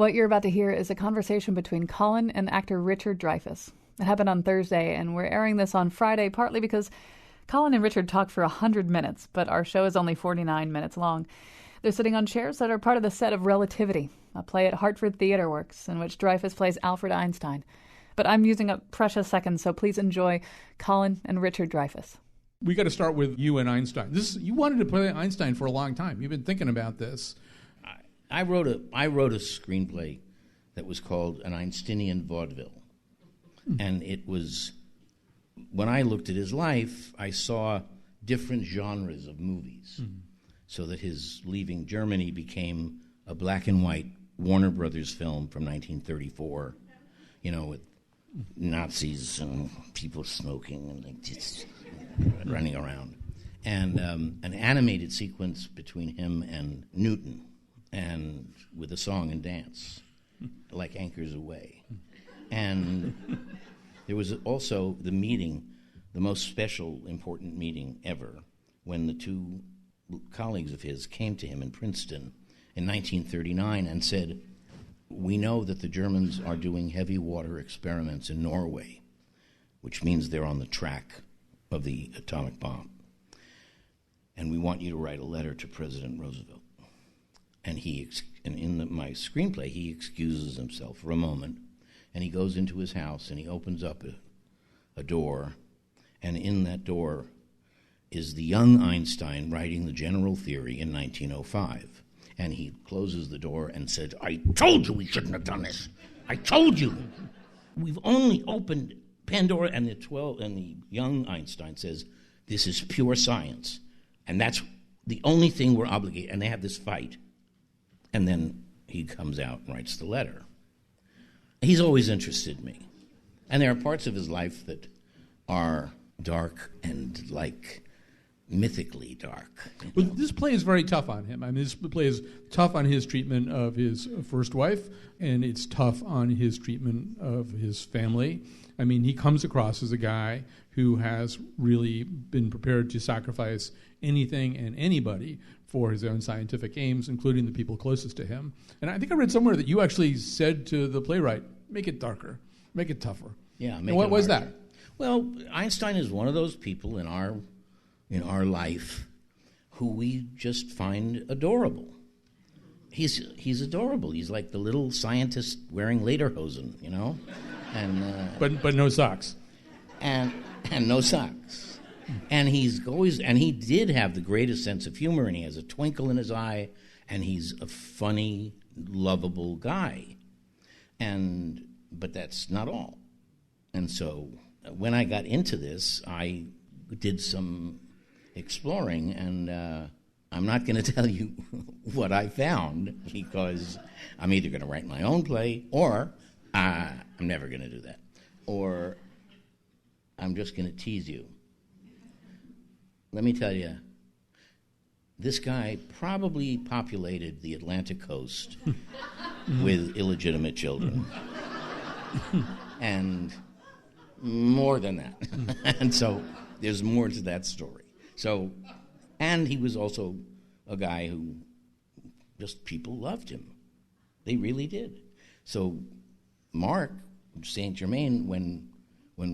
What you're about to hear is a conversation between Colin and actor Richard Dreyfuss. It happened on Thursday, and we're airing this on Friday partly because Colin and Richard talked for 100 minutes, but our show is only 49 minutes long. They're sitting on chairs that are part of the set of Relativity, a play at Hartford TheaterWorks in which Dreyfuss plays Alfred Einstein. But I'm using up precious seconds, so please enjoy Colin and Richard Dreyfuss. We got to start with you and Einstein. You wanted to play Einstein for a long time. You've been thinking about this. I wrote a screenplay that was called An Einsteinian Vaudeville. And it was, when I looked at his life, I saw different genres of movies. So that his leaving Germany became a black and white Warner Brothers film from 1934, with Nazis and people smoking and just running around. And an animated sequence between him and Newton, and with a song and dance, like Anchors Aweigh. And there was also the meeting, the most special, important meeting ever, when the two colleagues of his came to him in Princeton in 1939 and said, "We know that the Germans are doing heavy water experiments in Norway, which means they're on the track of the atomic bomb. And we want you to write a letter to President Roosevelt." And my screenplay, he excuses himself for a moment, and he goes into his house, and he opens up a door, and in that door is the young Einstein writing the general theory in 1905. And he closes the door and said, "I told you we shouldn't have done this. I told you. We've only opened Pandora." And the young Einstein says, "This is pure science, and that's the only thing we're obligated." And they have this fight. And then he comes out and writes the letter. He's always interested me. And there are parts of his life that are dark and mythically dark. Well, this play is very tough on him. I mean, this play is tough on his treatment of his first wife, and it's tough on his treatment of his family. I mean, he comes across as a guy who has really been prepared to sacrifice anything and anybody for his own scientific aims, including the people closest to him. And I think I read somewhere that you actually said to the playwright, "Make it darker, make it tougher." Yeah, and what was that? Well, Einstein is one of those people in our life who we just find adorable. He's adorable. He's like the little scientist wearing lederhosen, and but no socks. And no socks. And he did have the greatest sense of humor, and he has a twinkle in his eye, and he's a funny, lovable guy. But that's not all. And so when I got into this, I did some exploring, and I'm not going to tell you what I found, because I'm either going to write my own play, or I'm never going to do that, or I'm just going to tease you. Let me tell you, this guy probably populated the Atlantic coast with illegitimate children. And more than that. And so there's more to that story. And he was also a guy who just people loved him. They really did. So Mark St. Germain, when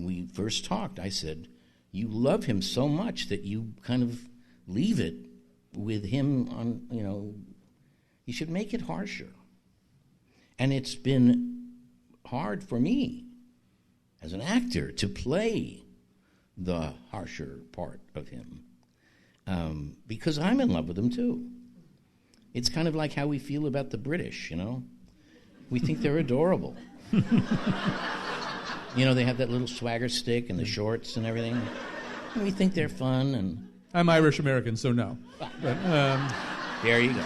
we first talked, I said, "You love him so much that you kind of leave it with him on, you should make it harsher." And it's been hard for me as an actor to play the harsher part of him, because I'm in love with him too. It's kind of like how we feel about the British, We think they're adorable. They have that little swagger stick and the shorts and everything. And we think they're fun. And I'm Irish American, so no. But, there you go.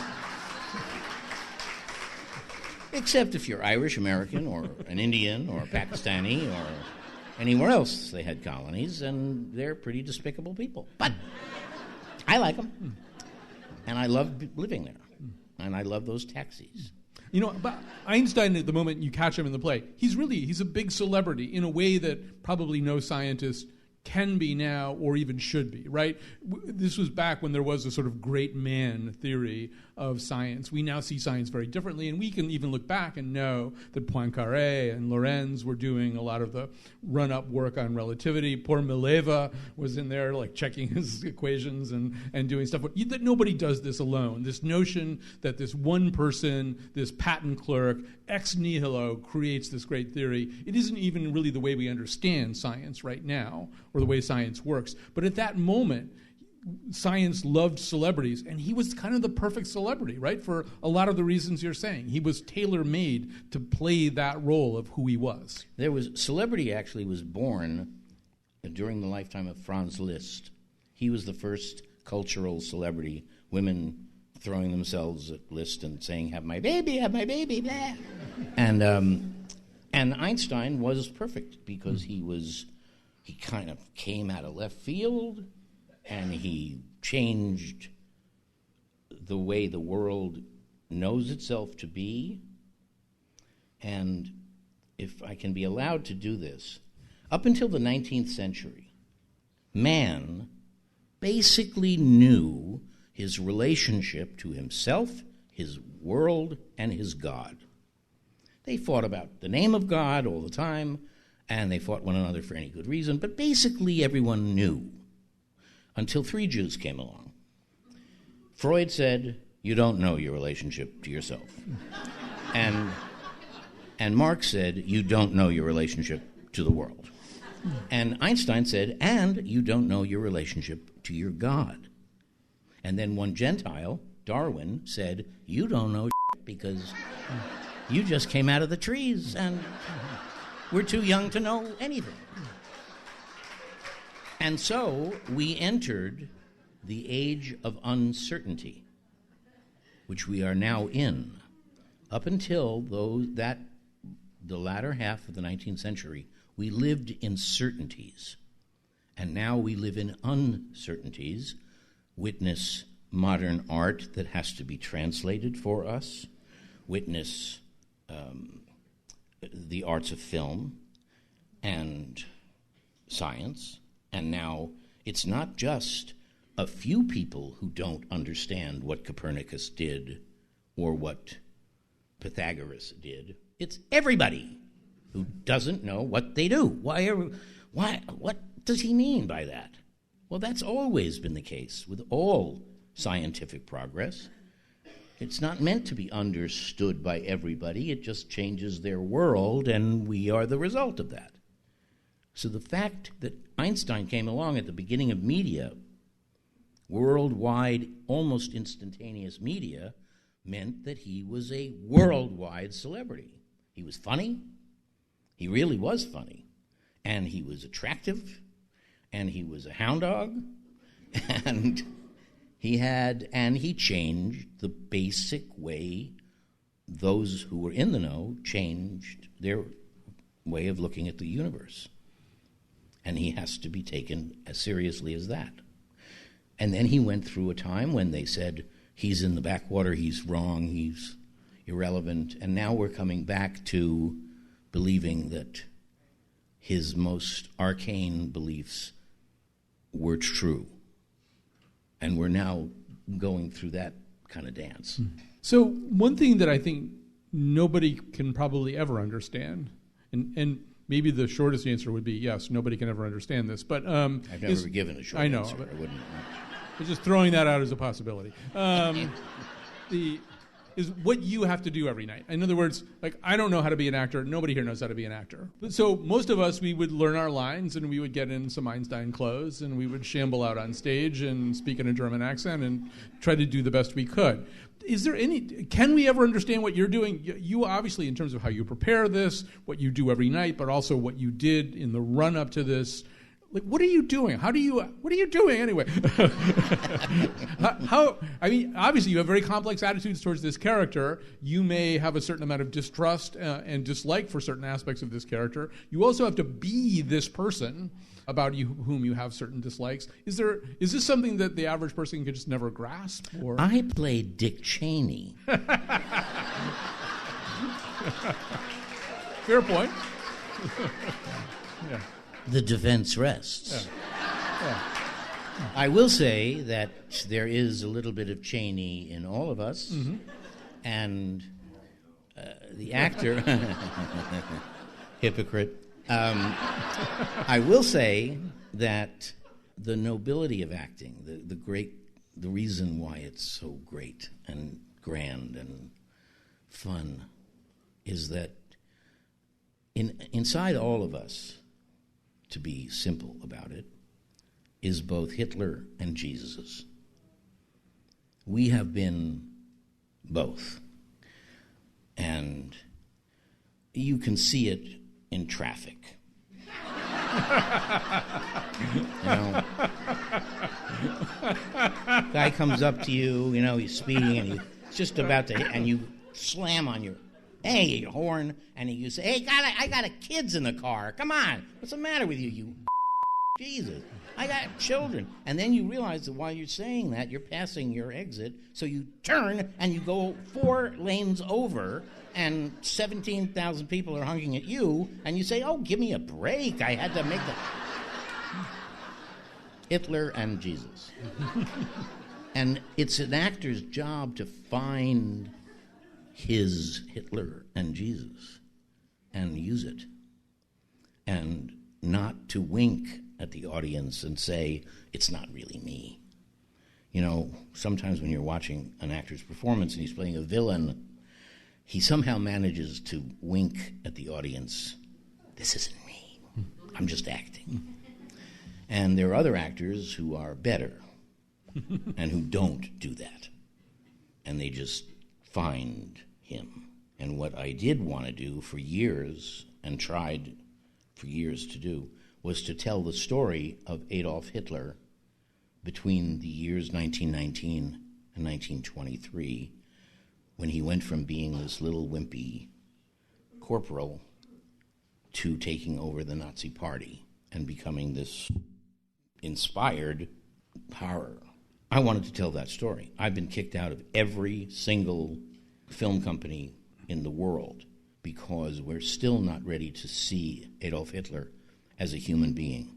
Except if you're Irish American or an Indian or a Pakistani or anywhere else they had colonies, and they're pretty despicable people. But I like them. And I love living there. And I love those taxis. But Einstein, at the moment you catch him in the play, he's a big celebrity in a way that probably no scientist can be now or even should be, right? This was back when there was a sort of great man theory of science. We now see science very differently, and we can even look back and know that Poincaré and Lorentz were doing a lot of the run-up work on relativity. Poor Mileva was in there like checking his equations and doing stuff. But that nobody does this alone. This notion that this one person, this patent clerk, ex nihilo creates this great theory, it isn't even really the way we understand science right now or the way science works. But at that moment, science loved celebrities, and he was kind of the perfect celebrity, right? For a lot of the reasons you're saying. He was tailor-made to play that role of who he was. Celebrity actually was born during the lifetime of Franz Liszt. He was the first cultural celebrity, women throwing themselves at Liszt and saying, have my baby, blah. And Einstein was perfect because he kind of came out of left field, and he changed the way the world knows itself to be. And if I can be allowed to do this, up until the 19th century, man basically knew his relationship to himself, his world, and his God. They fought about the name of God all the time, and they fought one another for any good reason, but basically everyone knew. Until 3 Jews came along. Freud said, you don't know your relationship to yourself. And Marx said, you don't know your relationship to the world. And Einstein said, and you don't know your relationship to your God. And then one Gentile, Darwin, said, you don't know because you just came out of the trees and we're too young to know anything. And so we entered the age of uncertainty, which we are now in. Up until the latter half of the 19th century, we lived in certainties. And now we live in uncertainties. Witness modern art that has to be translated for us. Witness the arts of film and science. And now it's not just a few people who don't understand what Copernicus did or what Pythagoras did. It's everybody who doesn't know what they do. What does he mean by that? Well, that's always been the case with all scientific progress. It's not meant to be understood by everybody. It just changes their world, and we are the result of that. So the fact that Einstein came along at the beginning of media, worldwide, almost instantaneous media, meant that he was a worldwide celebrity. He was funny. He really was funny. And he was attractive. And he was a hound dog. And he changed the basic way those who were in the know changed their way of looking at the universe. And he has to be taken as seriously as that. And then he went through a time when they said, he's in the backwater, he's wrong, he's irrelevant. And now we're coming back to believing that his most arcane beliefs were true. And we're now going through that kind of dance. So one thing that I think nobody can probably ever understand, and maybe the shortest answer would be yes, nobody can ever understand this. But I've never given a short answer. I wouldn't. I'm just throwing that out as a possibility. Is what you have to do every night. In other words, like, I don't know how to be an actor. Nobody here knows how to be an actor. So most of us, we would learn our lines, and we would get in some Einstein clothes, and we would shamble out on stage and speak in a German accent and try to do the best we could. Can we ever understand what you're doing? You obviously, in terms of how you prepare this, what you do every night, but also what you did in the run-up to this. Like, what are you doing? What are you doing anyway? Obviously you have very complex attitudes towards this character. You may have a certain amount of distrust and dislike for certain aspects of this character. You also have to be this person about whom you have certain dislikes. Is this something that the average person could just never grasp? Or? I played Dick Cheney. Fair point. Yeah. the defense rests. Yeah. I will say that there is a little bit of Cheney in all of us, Mm-hmm. and the actor, hypocrite. I will say that the nobility of acting, the reason why it's so great and grand and fun, is that inside all of us, to be simple about it, is both Hitler and Jesus. We have been both. And you can see it in traffic. Guy comes up to you, he's speeding, and he's just about to hit, and you slam on your horn, and you say, "Hey, I got kids in the car. Come on, what's the matter with you? You Jesus, I got children." And then you realize that while you're saying that, you're passing your exit, so you turn and you go 4 lanes over, and 17,000 people are honking at you, and you say, "Oh, give me a break. I had to make the..." Hitler and Jesus. And it's an actor's job to find his Hitler and Jesus and use it, and not to wink at the audience and say, "It's not really me." Sometimes when you're watching an actor's performance and he's playing a villain, he somehow manages to wink at the audience. "This isn't me. I'm just acting." And there are other actors who are better and who don't do that. And they just find him. And what I did want to do for years, and tried for years to do, was to tell the story of Adolf Hitler between the years 1919 and 1923, when he went from being this little wimpy corporal to taking over the Nazi Party and becoming this inspired power. I wanted to tell that story. I've been kicked out of every single film company in the world because we're still not ready to see Adolf Hitler as a human being.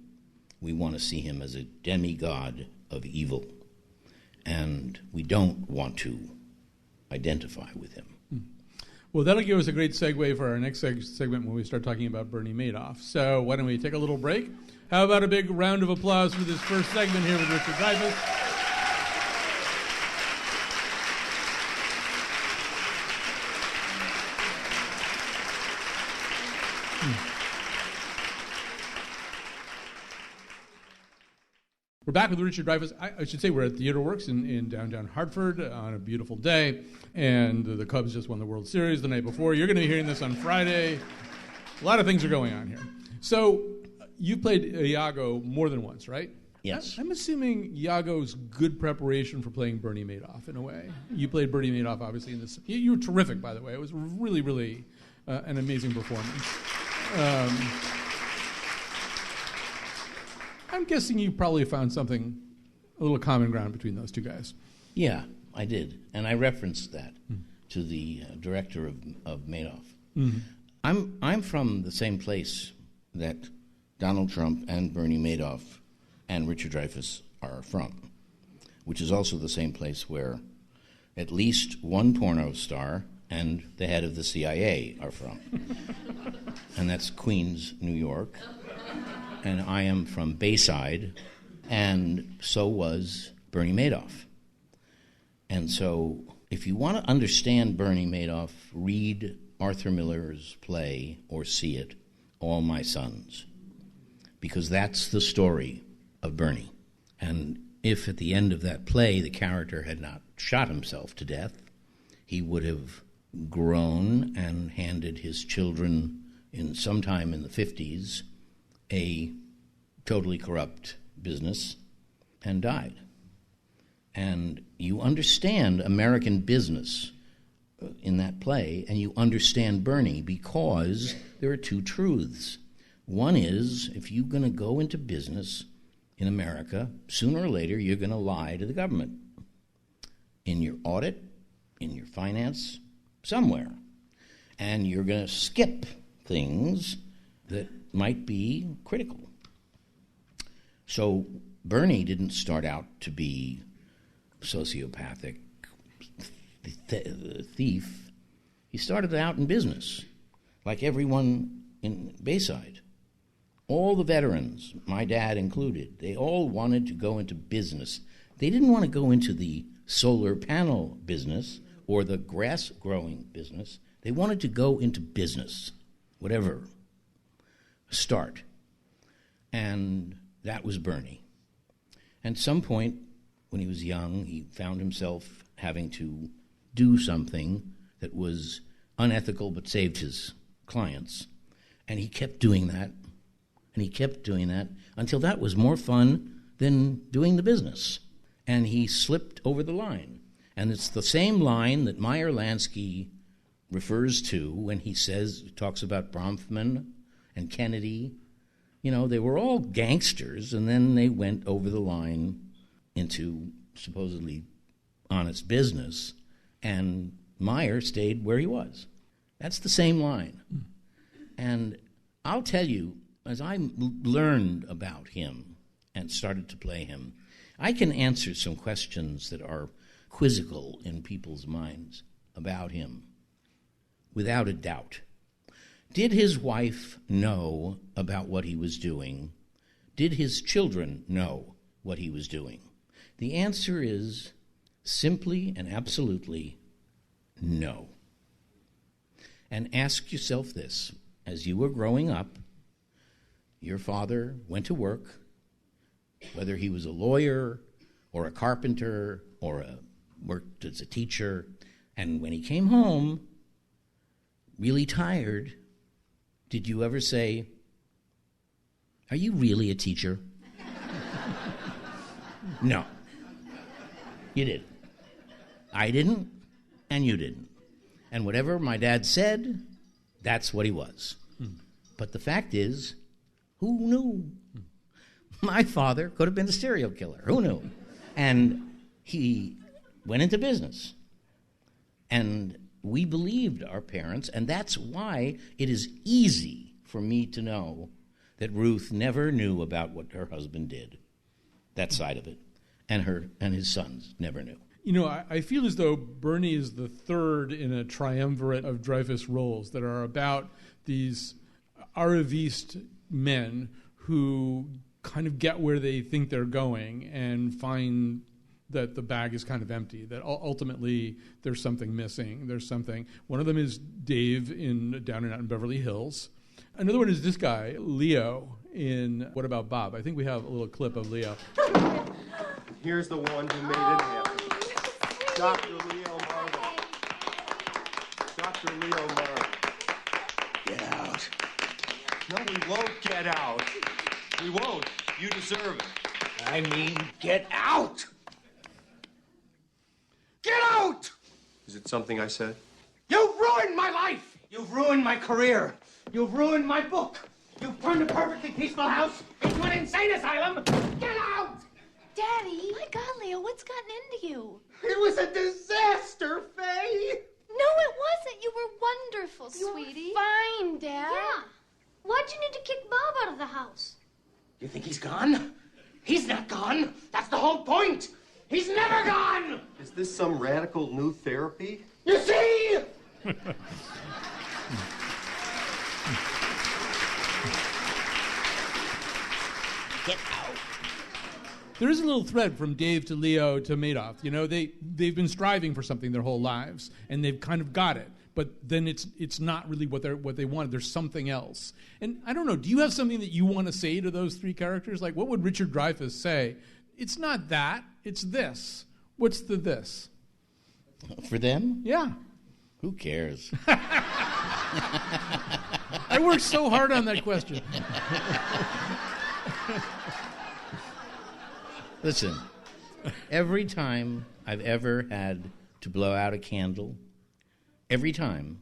We want to see him as a demigod of evil, and we don't want to identify with him. Well, that'll give us a great segue for our next segment when we start talking about Bernie Madoff. So why don't we take a little break? How about a big round of applause for this first segment here with Richard Dreyfuss? We're back with Richard Dreyfuss. I should say we're at TheaterWorks in downtown Hartford on a beautiful day, and the Cubs just won the World Series the night before. You're going to be hearing this on Friday. A lot of things are going on here. So you played Iago more than once, right? Yes. I'm assuming Iago's good preparation for playing Bernie Madoff in a way. You played Bernie Madoff, obviously, in this. You were terrific, by the way. It was really, really an amazing performance. I'm guessing you probably found something, a little common ground between those two guys. Yeah, I did. And I referenced that to the director of Madoff. Mm-hmm. I'm from the same place that Donald Trump and Bernie Madoff and Richard Dreyfuss are from, which is also the same place where at least one porno star and the head of the CIA are from. And that's Queens, New York. And I am from Bayside, and so was Bernie Madoff. And so if you want to understand Bernie Madoff, read Arthur Miller's play or see it, All My Sons, because that's the story of Bernie. And if at the end of that play the character had not shot himself to death, he would have grown and handed his children sometime in the 50s a totally corrupt business and died. And you understand American business in that play, and you understand Bernie because there are two truths. One is, if you're going to go into business in America, sooner or later you're going to lie to the government. In your audit, in your finance, somewhere. And you're going to skip things that might be critical. So Bernie didn't start out to be sociopathic thief. He started out in business, like everyone in Bayside. All the veterans, my dad included, they all wanted to go into business. They didn't want to go into the solar panel business or the grass growing business. They wanted to go into business, whatever, start. And that was Bernie. And at some point, when he was young, he found himself having to do something that was unethical but saved his clients. And he kept doing that, and he kept doing that, until that was more fun than doing the business. And he slipped over the line. And it's the same line that Meyer Lansky refers to when he talks about Bronfman and Kennedy. You know, they were all gangsters, and then they went over the line into supposedly honest business, and Meyer stayed where he was. That's the same line. And I'll tell you, as I learned about him and started to play him, I can answer some questions that are quizzical in people's minds about him, without a doubt. Did his wife know about what he was doing? Did his children know what he was doing? The answer is simply and absolutely no. And ask yourself this. As you were growing up, your father went to work, whether he was a lawyer or a carpenter or worked as a teacher, and when he came home, really tired, did you ever say, "Are you really a teacher?" No. You didn't. I didn't, and you didn't. And whatever my dad said, that's what he was. But the fact is, who knew? My father could have been a serial killer. Who knew? And he went into business. And we believed our parents, and that's why it is easy for me to know that Ruth never knew about what her husband did, that side of it, and his sons never knew. You know, I feel as though Bernie is the third in a triumvirate of Dreyfuss roles that are about these Arivist men who kind of get where they think they're going and find that the bag is kind of empty, that ultimately there's something missing. There's something. One of them is Dave down and out in Beverly Hills. Another one is this guy, Leo, in What About Bob? I think we have a little clip of Leo. Here's the one who made it happen. Dr. Leo Marvel. Dr. Leo Marvel. Get out. No, we won't get out. We won't. You deserve it. I mean, get out! Get out! Is it something I said? You've ruined my life! You've ruined my career! You've ruined my book! You've turned a perfectly peaceful house into an insane asylum! Get out! Daddy! My God, Leo, what's gotten into you? It was a disaster, Faye! No, it wasn't. You were wonderful, sweetie. Fine, Dad. Yeah. Why'd you need to kick Bob out of the house? You think he's gone? He's not gone! That's the whole point! He's never gone! Is this some radical new therapy? You see? Get out. There is a little thread from Dave to Leo to Madoff. You know, they've been striving for something their whole lives, and they've kind of got it. But then it's not really what they wanted. There's something else. And I don't know, do you have something that you want to say to those three characters? Like, what would Richard Dreyfuss say? It's not that, it's this. What's the this? For them? Yeah. Who cares? I worked so hard on that question. Listen, every time I've ever had to blow out a candle, every time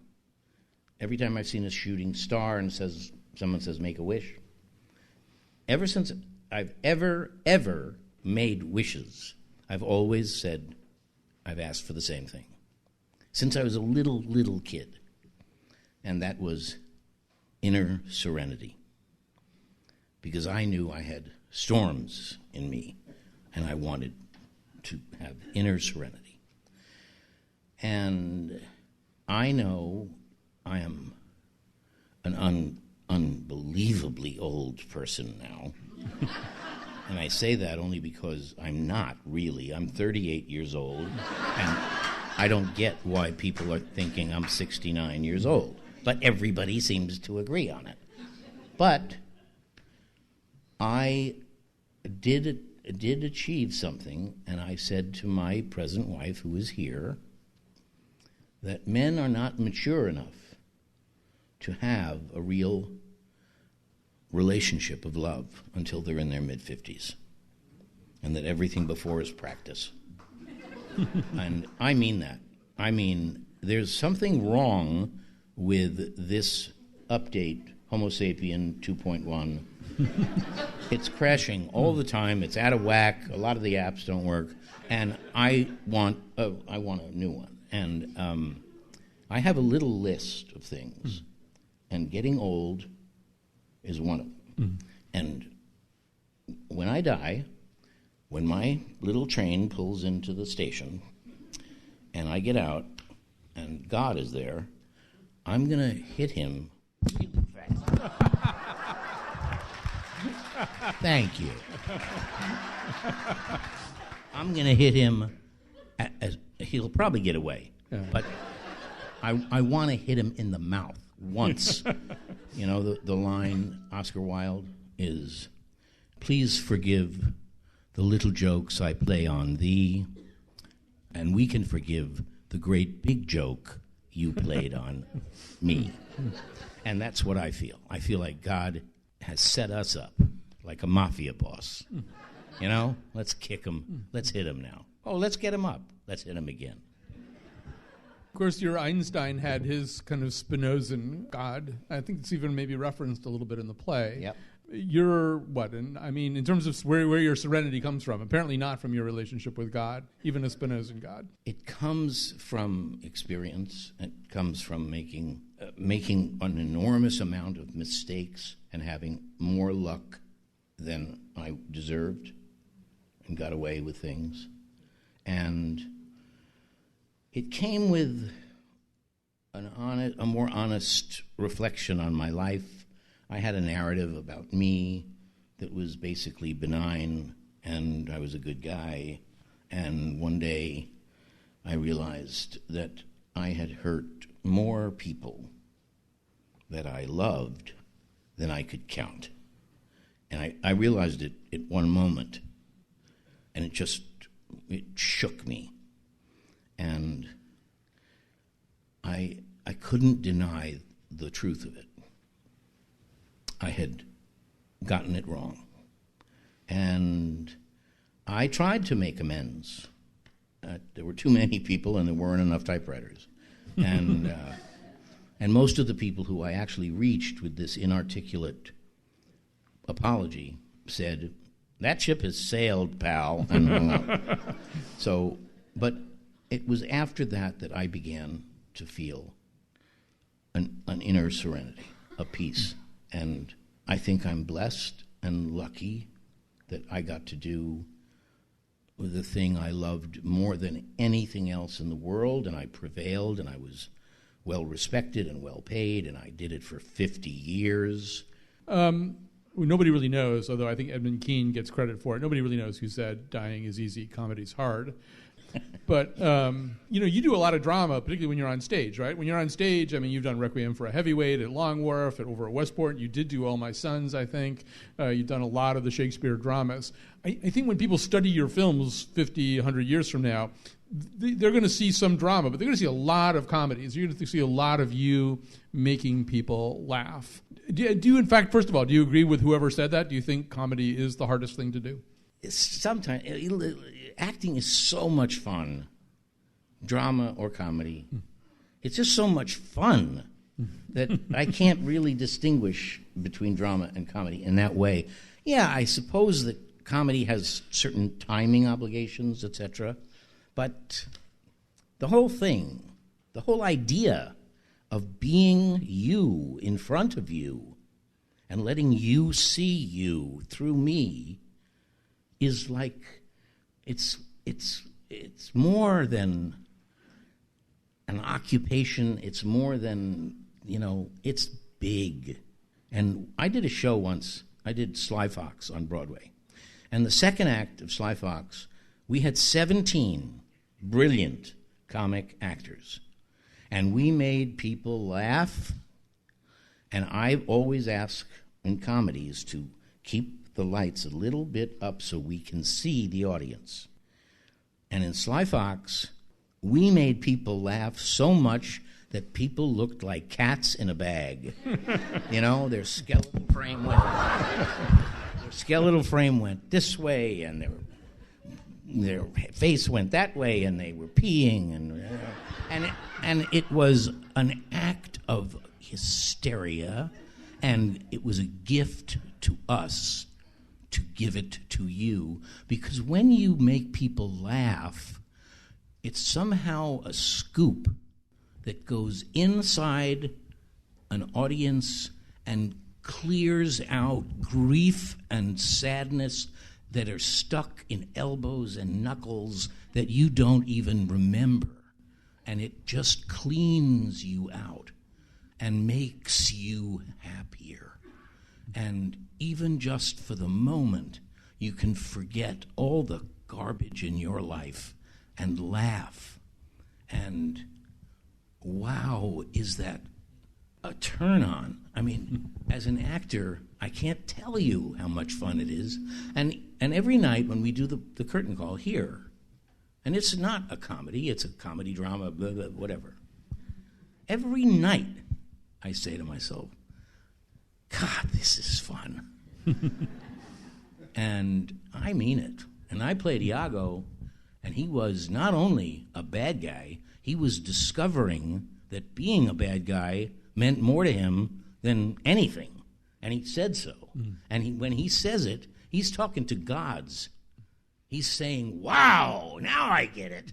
I've seen a shooting star and someone says, make a wish, ever since I've ever made wishes, I've always said, I've asked for the same thing. Since I was a little kid. And that was inner serenity. Because I knew I had storms in me, and I wanted to have inner serenity. And I know I am an unbelievably old person now. And I say that only because I'm not really. I'm 38 years old, and I don't get why people are thinking I'm 69 years old. But everybody seems to agree on it. But I did achieve something, and I said to my present wife, who is here, that men are not mature enough to have a real relationship of love until they're in their mid-50s, and that everything before is practice. And I mean that. I mean, there's something wrong with this update, Homo sapien 2.1. It's crashing all the time. It's out of whack. A lot of the apps don't work, and I want a new one. And I have a little list of things, and getting old is one of them. And when I die, when my little train pulls into the station, and I get out, and God is there, I'm going to hit him really fast. Thank you. I'm going to hit him. He'll probably get away, but I want to hit him in the mouth once. You know, the line, Oscar Wilde, is, "Please forgive the little jokes I play on thee, and we can forgive the great big joke you played on me." And that's what I feel. I feel like God has set us up like a mafia boss. You know, let's kick him. Let's hit him now. Oh, let's get him up. Let's hit him again. Of course, your Einstein had his kind of Spinozan God. I think it's even maybe referenced a little bit in the play. Yep. You're what? And I mean, in terms of where your serenity comes from, apparently not from your relationship with God, even a Spinozan God. It comes from experience. It comes from making an enormous amount of mistakes and having more luck than I deserved and got away with things. And it came with a more honest reflection on my life. I had a narrative about me that was basically benign, and I was a good guy. And one day I realized that I had hurt more people that I loved than I could count. And I realized it at one moment, and it shook me. And I couldn't deny the truth of it. I had gotten it wrong. And I tried to make amends. There were too many people, and there weren't enough typewriters. And most of the people who I actually reached with this inarticulate apology said, "That ship has sailed, pal," and hung up. So, but it was after that I began to feel an inner serenity, a peace. And I think I'm blessed and lucky that I got to do the thing I loved more than anything else in the world, and I prevailed, and I was well respected and well paid, and I did it for 50 years. Nobody really knows, although I think Edmund Kean gets credit for it. Nobody really knows who said dying is easy, comedy's hard. But, you do a lot of drama, particularly when you're on stage, right? When you're on stage, I mean, you've done Requiem for a Heavyweight at Long Wharf, over at Westport. You did do All My Sons, I think. You've done a lot of the Shakespeare dramas. I think when people study your films 50, 100 years from now, they're going to see some drama, but they're going to see a lot of comedies. You're going to see a lot of you making people laugh. Do you, in fact, first of all, do you agree with whoever said that? Do you think comedy is the hardest thing to do? Sometimes acting is so much fun, drama or comedy. It's just so much fun that I can't really distinguish between drama and comedy in that way. Yeah, I suppose that comedy has certain timing obligations, etc., but the whole thing, the whole idea of being you in front of you and letting you see you through me is like, it's more than an occupation. It's more than, it's big. And I did a show once. I did Sly Fox on Broadway. And the second act of Sly Fox, we had 17 brilliant comic actors. And we made people laugh. And I always ask in comedies to keep the lights a little bit up so we can see the audience. And in Sly Fox, we made people laugh so much that people looked like cats in a bag. Their skeletal frame went this way, and their face went that way, and they were peeing, and it was an act of hysteria, and it was a gift to us to give it to you, because when you make people laugh, it's somehow a scoop that goes inside an audience and clears out grief and sadness that are stuck in elbows and knuckles that you don't even remember. And it just cleans you out and makes you happier. And even just for the moment, you can forget all the garbage in your life and laugh. And wow, is that a turn on? I mean, as an actor, I can't tell you how much fun it is. And every night when we do the curtain call here, and it's not a comedy, it's a comedy drama, blah, blah, whatever. Every night I say to myself, God, this is fun. And I mean it. And I played Iago, and he was not only a bad guy, he was discovering that being a bad guy meant more to him than anything. And he said so. And when he says it, he's talking to gods. He's saying, wow, now I get it.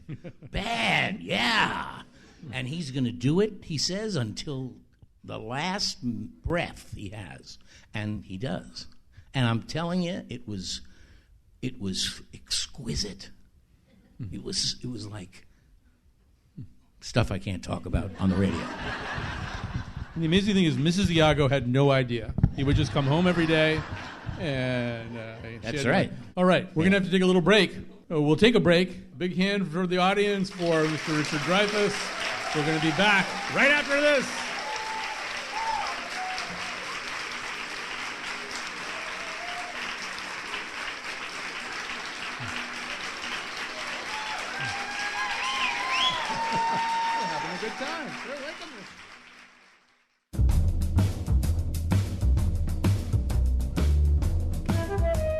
Bad, yeah. And he's going to do it, he says, until the last breath he has. And he does. And I'm telling you, it was exquisite. It was like stuff I can't talk about on the radio. And the amazing thing is Mrs. Iago had no idea. He would just come home every day, and that's right. All right, we're going to have to take a little break. We'll take a break. Big hand for the audience for Mr. Richard Dreyfuss. We're going to be back right after this.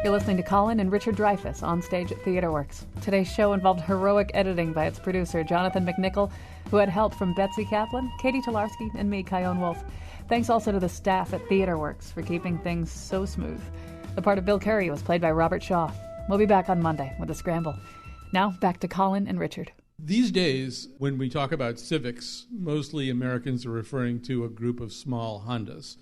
You're listening to Colin and Richard Dreyfuss on stage at TheaterWorks. Today's show involved heroic editing by its producer, Jonathan McNichol, who had help from Betsy Kaplan, Katie Tolarski, and me, Kyone Wolf. Thanks also to the staff at TheaterWorks for keeping things so smooth. The part of Bill Curry was played by Robert Shaw. We'll be back on Monday with a scramble. Now, back to Colin and Richard. These days, when we talk about civics, mostly Americans are referring to a group of small Hondas.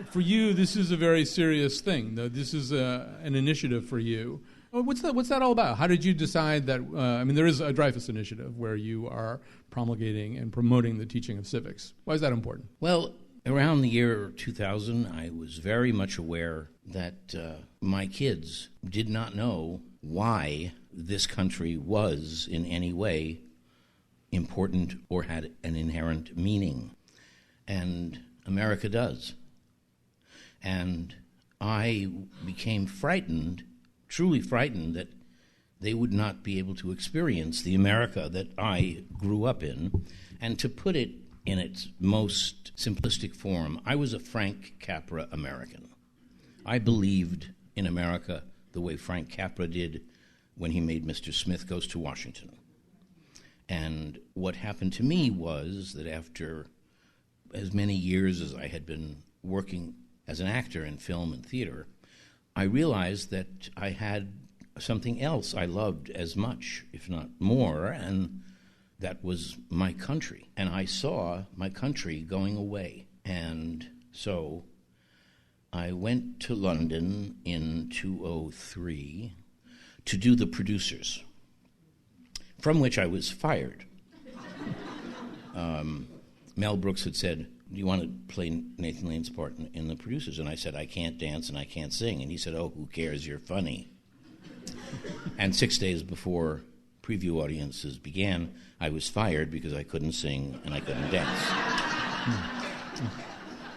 For you, this is a very serious thing. This is an initiative for you. What's that all about? How did you decide that? There is a Dreyfuss initiative where you are promulgating and promoting the teaching of civics. Why is that important? Well, around the year 2000, I was very much aware that my kids did not know why this country was in any way important or had an inherent meaning. And America does. And I became frightened, truly frightened, that they would not be able to experience the America that I grew up in. And to put it in its most simplistic form, I was a Frank Capra American. I believed in America the way Frank Capra did when he made Mr. Smith Goes to Washington. And what happened to me was that after as many years as I had been working as an actor in film and theater, I realized that I had something else I loved as much, if not more, and that was my country. And I saw my country going away. And so I went to London in 2003 to do The Producers, from which I was fired. Mel Brooks had said, "Do you want to play Nathan Lane's part in The Producers?" And I said, "I can't dance and I can't sing." And he said, "Oh, who cares? You're funny." And 6 days before preview audiences began, I was fired because I couldn't sing and I couldn't dance.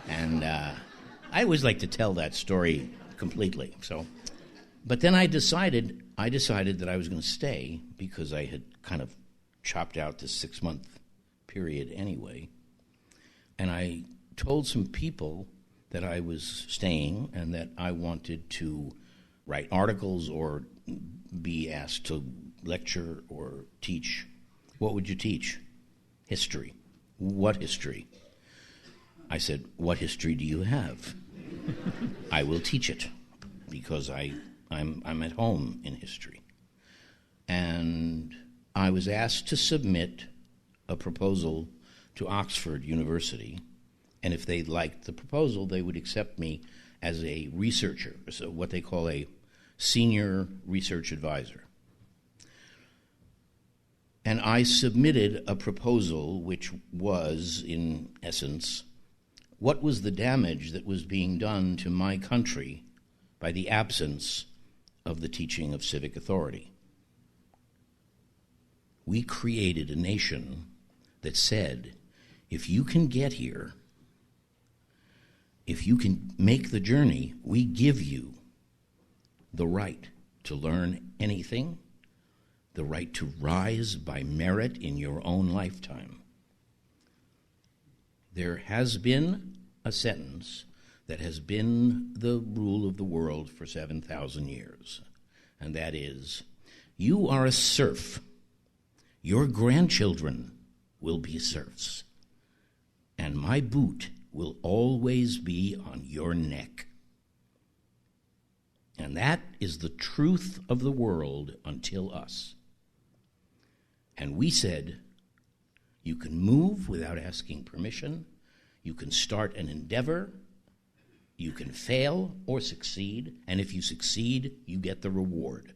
And I always like to tell that story completely. But then I decided that I was going to stay because I had kind of chopped out this 6-month period anyway. And I told some people that I was staying and that I wanted to write articles or be asked to lecture or teach. What would you teach? History. What history? I said, "What history do you have?" "I will teach it because I'm at home in history." And I was asked to submit a proposal to Oxford University, and if they liked the proposal, they would accept me as a researcher, so what they call a senior research advisor. And I submitted a proposal which was, in essence, what was the damage that was being done to my country by the absence of the teaching of civic authority. We created a nation that said, if you can get here, if you can make the journey, we give you the right to learn anything, the right to rise by merit in your own lifetime. There has been a sentence that has been the rule of the world for 7,000 years, and that is, you are a serf. Your grandchildren will be serfs, and my boot will always be on your neck. And that is the truth of the world until us. And we said, you can move without asking permission, you can start an endeavor, you can fail or succeed, and if you succeed, you get the reward.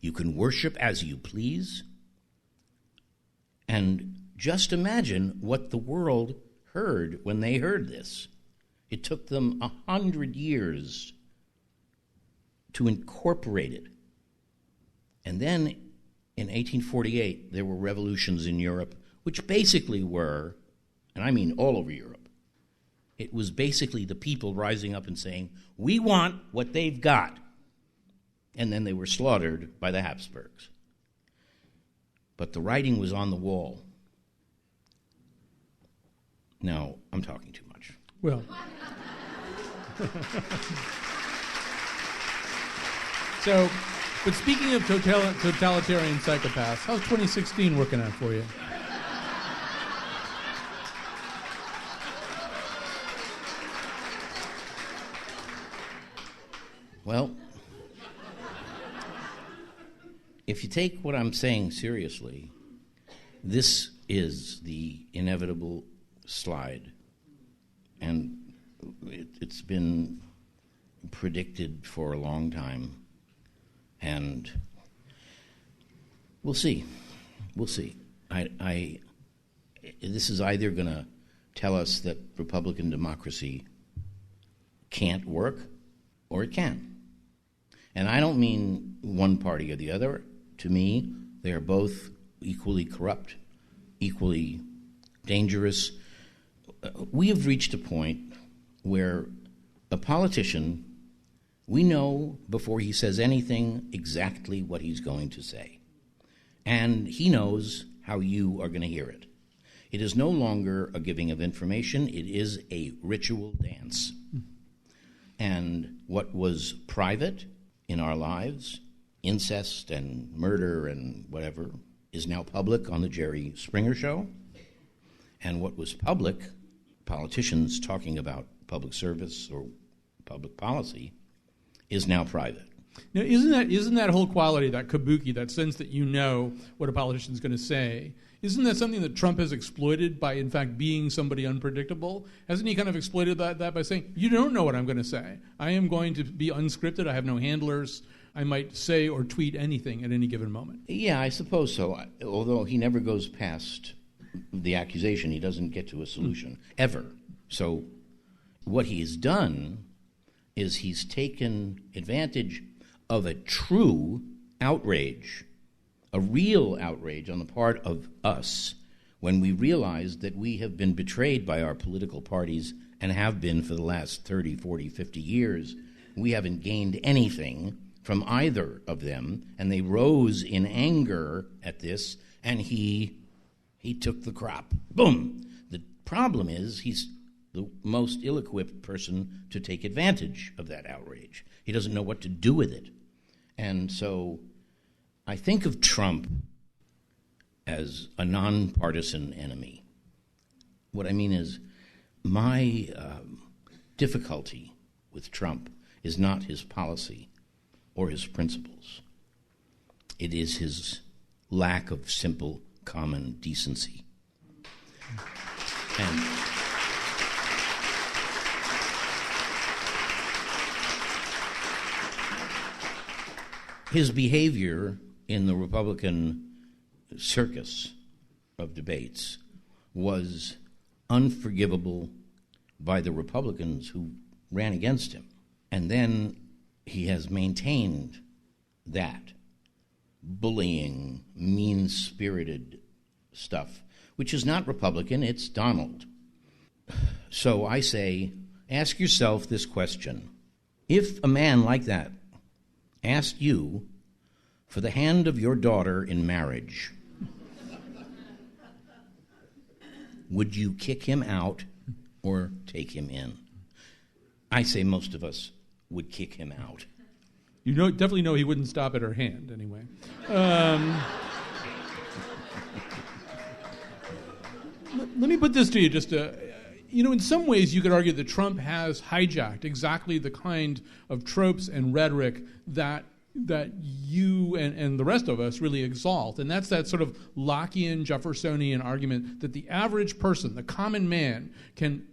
You can worship as you please. And just imagine what the world heard when they heard this. It took them 100 years to incorporate it. And then in 1848, there were revolutions in Europe, which basically were, and I mean all over Europe, it was basically the people rising up and saying, we want what they've got. And then they were slaughtered by the Habsburgs. But the writing was on the wall. Now, I'm talking too much. Well. So, but speaking of totalitarian psychopaths, how's 2016 working out for you? Well, if you take what I'm saying seriously, this is the inevitable slide. And it's been predicted for a long time. And we'll see. We'll see. This is either going to tell us that Republican democracy can't work, or it can. And I don't mean one party or the other. To me, they are both equally corrupt, equally dangerous. We have reached a point where a politician, we know before he says anything exactly what he's going to say. And he knows how you are going to hear it. It is no longer a giving of information. It is a ritual dance. And what was private in our lives, incest and murder and whatever, is now public on the Jerry Springer Show. And what was public, politicians talking about public service or public policy, is now private. Now, isn't that whole quality, that kabuki, that sense that you know what a politician's going to say, Isn't that something that Trump has exploited by, in fact, being somebody unpredictable? Hasn't he kind of exploited that by saying, you don't know what I'm going to say. I am going to be unscripted. I have no handlers. I might say or tweet anything at any given moment. Yeah, I suppose so. Although he never goes past the accusation. He doesn't get to a solution, ever. So what he's done is he's taken advantage of a true outrage, a real outrage on the part of us, when we realize that we have been betrayed by our political parties and have been for the last 30, 40, 50 years. We haven't gained anything from either of them, and they rose in anger at this, and he took the crop. Boom! The problem is he's the most ill-equipped person to take advantage of that outrage. He doesn't know what to do with it. And so I think of Trump as a nonpartisan enemy. What I mean is my difficulty with Trump is not his policy or his principles. It is his lack of simple common decency. And his behavior in the Republican circus of debates was unforgivable by the Republicans who ran against him. And then he has maintained that bullying, mean-spirited stuff, which is not Republican, it's Donald. So I say, ask yourself this question. If a man like that asked you for the hand of your daughter in marriage, would you kick him out or take him in? I say most of us would kick him out. You definitely know he wouldn't stop at her hand, anyway. Let me put this to you, in some ways you could argue that Trump has hijacked exactly the kind of tropes and rhetoric that you and the rest of us really exalt. And that's that sort of Lockean, Jeffersonian argument that the average person, the common man, can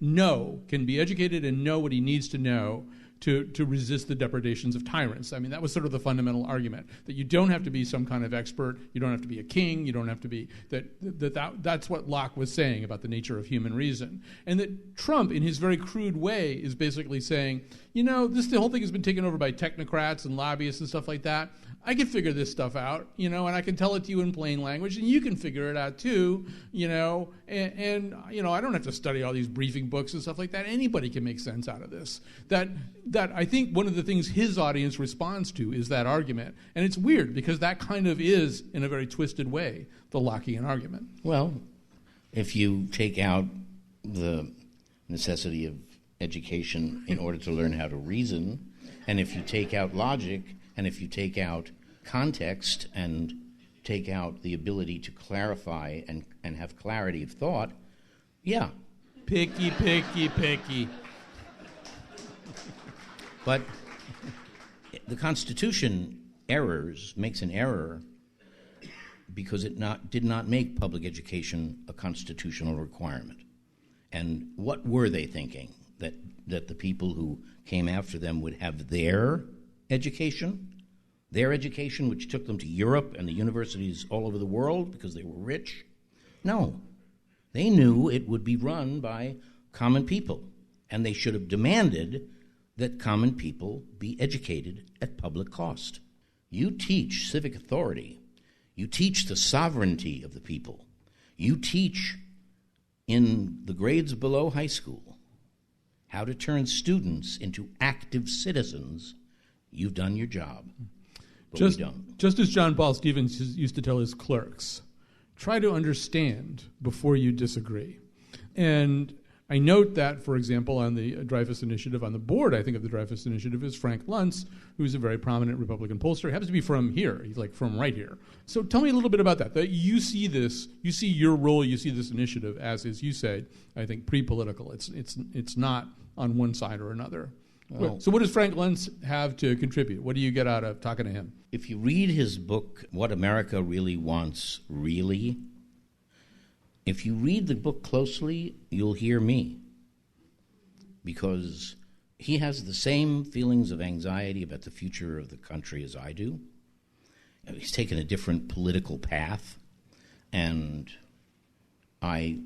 be educated and know what he needs to know to resist the depredations of tyrants. I mean, that was sort of the fundamental argument, that you don't have to be some kind of expert, you don't have to be a king, you don't have to be, that's what Locke was saying about the nature of human reason. And that Trump, in his very crude way, is basically saying, the whole thing has been taken over by technocrats and lobbyists and stuff like that. I can figure this stuff out, and I can tell it to you in plain language, and you can figure it out too, and I don't have to study all these briefing books and stuff like that. Anybody can make sense out of this. That I think one of the things his audience responds to is that argument. And it's weird because that kind of is, in a very twisted way, the Lockean argument. Well, if you take out the necessity of education in order to learn how to reason, and if you take out logic, and if you take out context and take out the ability to clarify and have clarity of thought, yeah. Picky. But the Constitution makes an error because it did not make public education a constitutional requirement. And what were they thinking? That the people who came after them would have their education, which took them to Europe and the universities all over the world because they were rich? No. They knew it would be run by common people, and they should have demanded that common people be educated at public cost. You teach civic authority. You teach the sovereignty of the people. You teach in the grades below high school how to turn students into active citizens. You've done your job. But we don't. Just as John Paul Stevens used to tell his clerks, try to understand before you disagree. And I note that, for example, on the Dreyfuss Initiative, on the board, I think, of the Dreyfuss Initiative is Frank Luntz, who's a very prominent Republican pollster. He happens to be from here. He's from right here. So tell me a little bit about that. That you see this, you see your role, you see this initiative as you say, I think, pre-political. It's not on one side or another. Well, so what does Frank Luntz have to contribute? What do you get out of talking to him? If you read his book, What America Really Wants, Really, if you read the book closely, you'll hear me, because he has the same feelings of anxiety about the future of the country as I do. He's taken a different political path, and I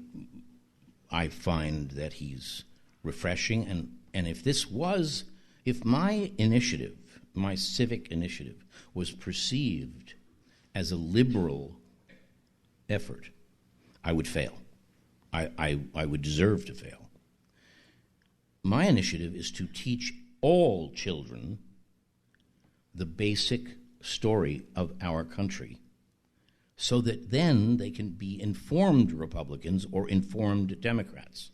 find that he's refreshing. And if my initiative, my civic initiative, was perceived as a liberal effort, I would fail. I would deserve to fail. My initiative is to teach all children the basic story of our country, so that then they can be informed Republicans or informed Democrats.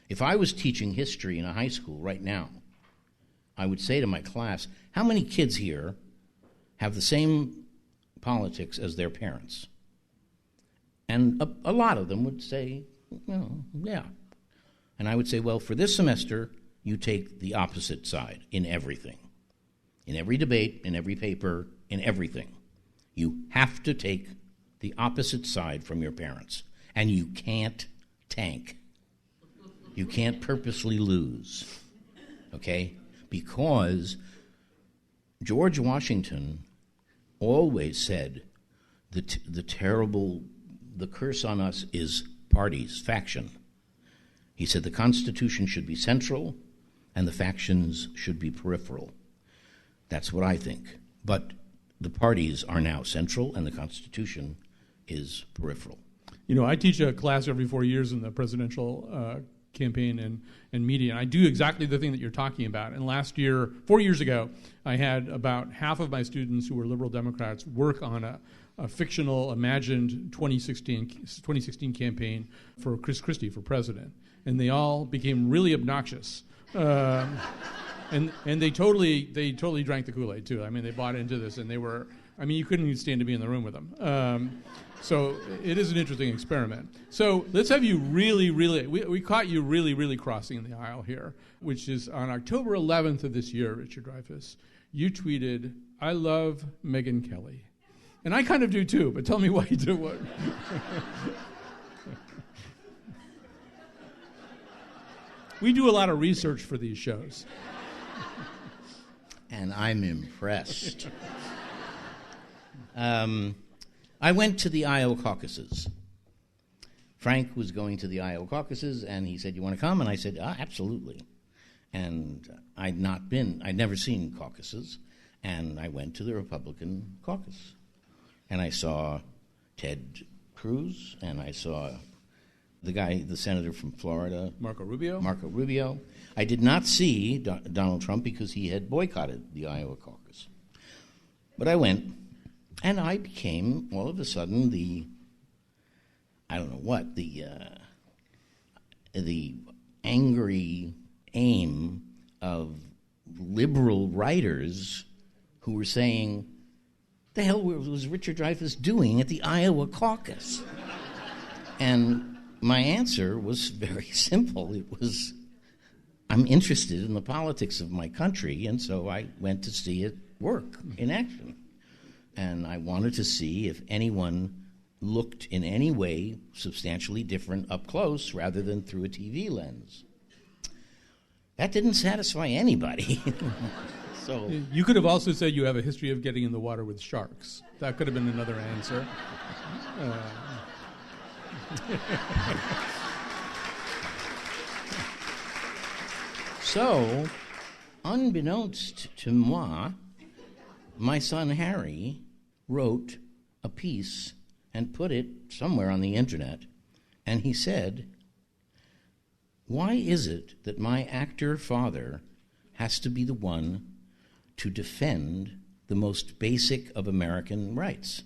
If I was teaching history in a high school right now, I would say to my class, how many kids here have the same politics as their parents? And a lot of them would say, yeah. And I would say, well, for this semester, you take the opposite side in everything. In every debate, in every paper, in everything. You have to take the opposite side from your parents. And you can't tank. You can't purposely lose. Okay? Because George Washington always said the curse on us is parties, faction. He said the Constitution should be central and the factions should be peripheral. That's what I think. But the parties are now central and the Constitution is peripheral. You know, I teach a class every 4 years in the presidential campaign and media, and I do exactly the thing that you're talking about. And last year, 4 years ago, I had about half of my students who were liberal Democrats work on a fictional, imagined 2016 campaign for Chris Christie for president. And they all became really obnoxious. And they totally drank the Kool-Aid, too. I mean, they bought into this, and you couldn't even stand to be in the room with them. So it is an interesting experiment. So let's have you we caught you really crossing the aisle here, which is on October 11th of this year, Richard Dreyfuss. You tweeted, "I love Megyn Kelly." And I kind of do, too, but tell me why you do what. We do a lot of research for these shows. And I'm impressed. I went to the Iowa caucuses. Frank was going to the Iowa caucuses, and he said, "You want to come?" And I said, absolutely. And I'd never seen caucuses, and I went to the Republican caucus. And I saw Ted Cruz, and I saw the senator from Florida. Marco Rubio. I did not see Donald Trump because he had boycotted the Iowa caucus. But I went, and I became, all of a sudden, the angry aim of liberal writers who were saying, the hell was Richard Dreyfuss doing at the Iowa caucus? And my answer was very simple. It was, I'm interested in the politics of my country, and so I went to see it work in action. And I wanted to see if anyone looked in any way substantially different up close rather than through a TV lens. That didn't satisfy anybody. So you could have also said you have a history of getting in the water with sharks. That could have been another answer. So, unbeknownst to moi, my son Harry wrote a piece and put it somewhere on the internet, and he said, "Why is it that my actor father has to be the one to defend the most basic of American rights?"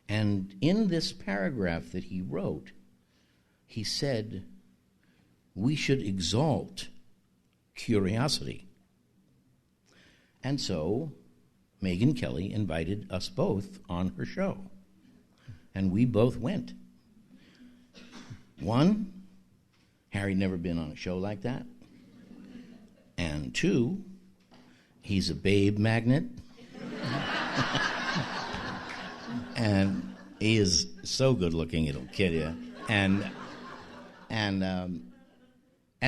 And in this paragraph that he wrote, he said, we should exalt curiosity. And so Megyn Kelly invited us both on her show, and we both went. One, Harry'd never been on a show like that. And two, he's a babe magnet. And He is so good looking, it'll kill you. And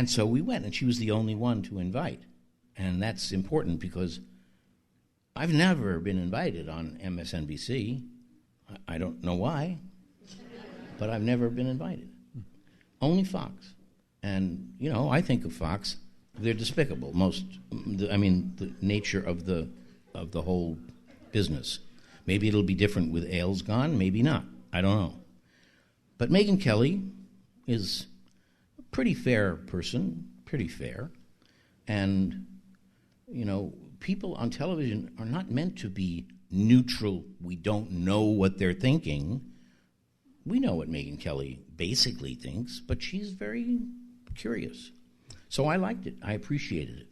so we went, and she was the only one to invite. And that's important because I've never been invited on MSNBC. I don't know why, but I've never been invited. Only Fox. And, you know, I think of Fox, they're despicable. The nature of the whole business. Maybe it'll be different with Ailes gone, maybe not. I don't know. But Megyn Kelly is a pretty fair person, pretty fair. And, you know, people on television are not meant to be neutral. We don't know what they're thinking. We know what Megyn Kelly basically thinks, but she's very curious. So I liked it. I appreciated it.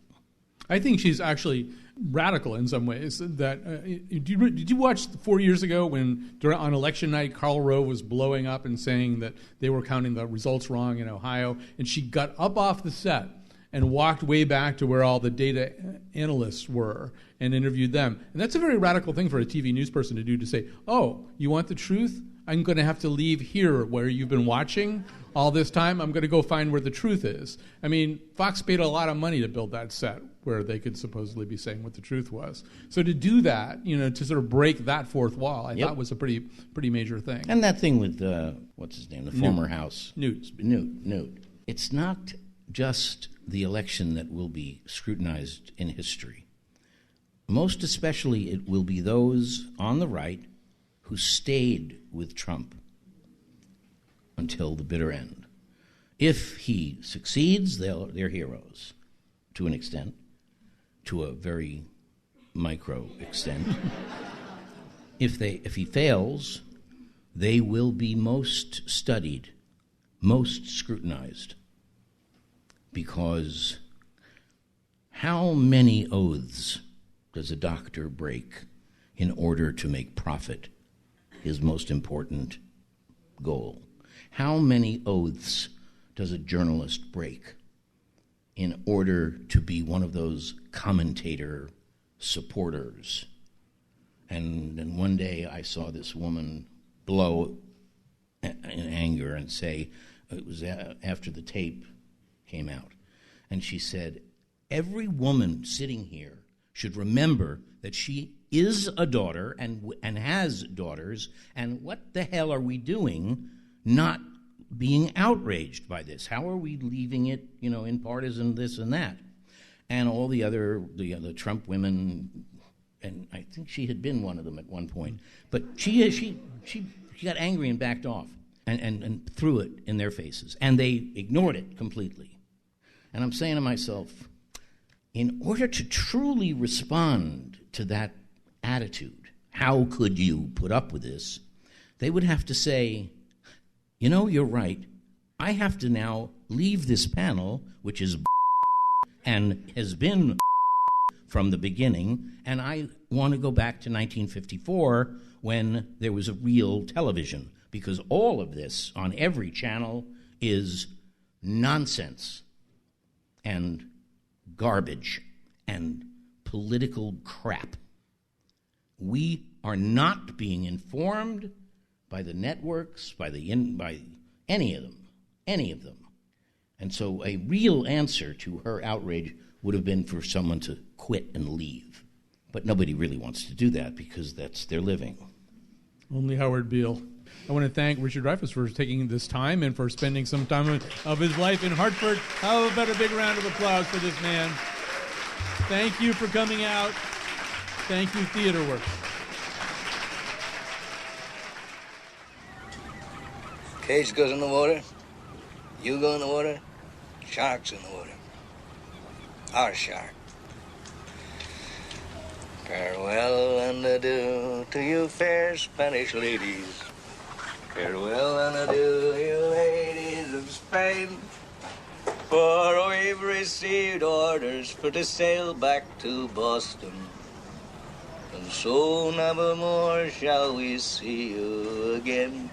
I think she's actually radical in some ways. That did you watch 4 years ago when on election night Karl Rove was blowing up and saying that they were counting the results wrong in Ohio, and she got up off the set and walked way back to where all the data analysts were and interviewed them. And that's a very radical thing for a TV news person to do, to say, oh, you want the truth? I'm going to have to leave here where you've been watching all this time. I'm going to go find where the truth is. I mean, Fox paid a lot of money to build that set where they could supposedly be saying what the truth was. So to do that, you know, to sort of break that fourth wall, I thought was a pretty major thing. And that thing with, what's his name, the former House. Newt. It's not just the election that will be scrutinized in history. Most especially, it will be those on the right who stayed with Trump until the bitter end. If he succeeds, they're heroes, to an extent, to a very micro extent. If he fails, they will be most studied, most scrutinized, because how many oaths does a doctor break in order to make profit his most important goal? How many oaths does a journalist break in order to be one of those commentator supporters? And then one day I saw this woman blow in anger and say, it was after the tape came out, and she said, every woman sitting here should remember that she is a daughter and has daughters, and what the hell are we doing not being outraged by this? How are we leaving it, you know, in partisan this and that? And all the Trump women, and I think she had been one of them at one point, but she got angry and backed off and threw it in their faces, and they ignored it completely. And I'm saying to myself, in order to truly respond to that attitude, how could you put up with this? They would have to say, you know, you're right. I have to now leave this panel, which is and has been from the beginning, and I want to go back to 1954 when there was a real television, because all of this on every channel is nonsense and garbage and political crap. We are not being informed by the networks, by any of them. And so a real answer to her outrage would have been for someone to quit and leave. But nobody really wants to do that because that's their living. Only Howard Beale. I want to thank Richard Dreyfuss for taking this time and for spending some time of his life in Hartford. How about a big round of applause for this man? Thank you for coming out. Thank you, TheaterWorks. Cage goes in the water. You go in the water. Shark's in the water. Our shark. Farewell and adieu to you fair Spanish ladies. Farewell and adieu, you ladies of Spain. For we've received orders for to sail back to Boston. And so never more shall we see you again.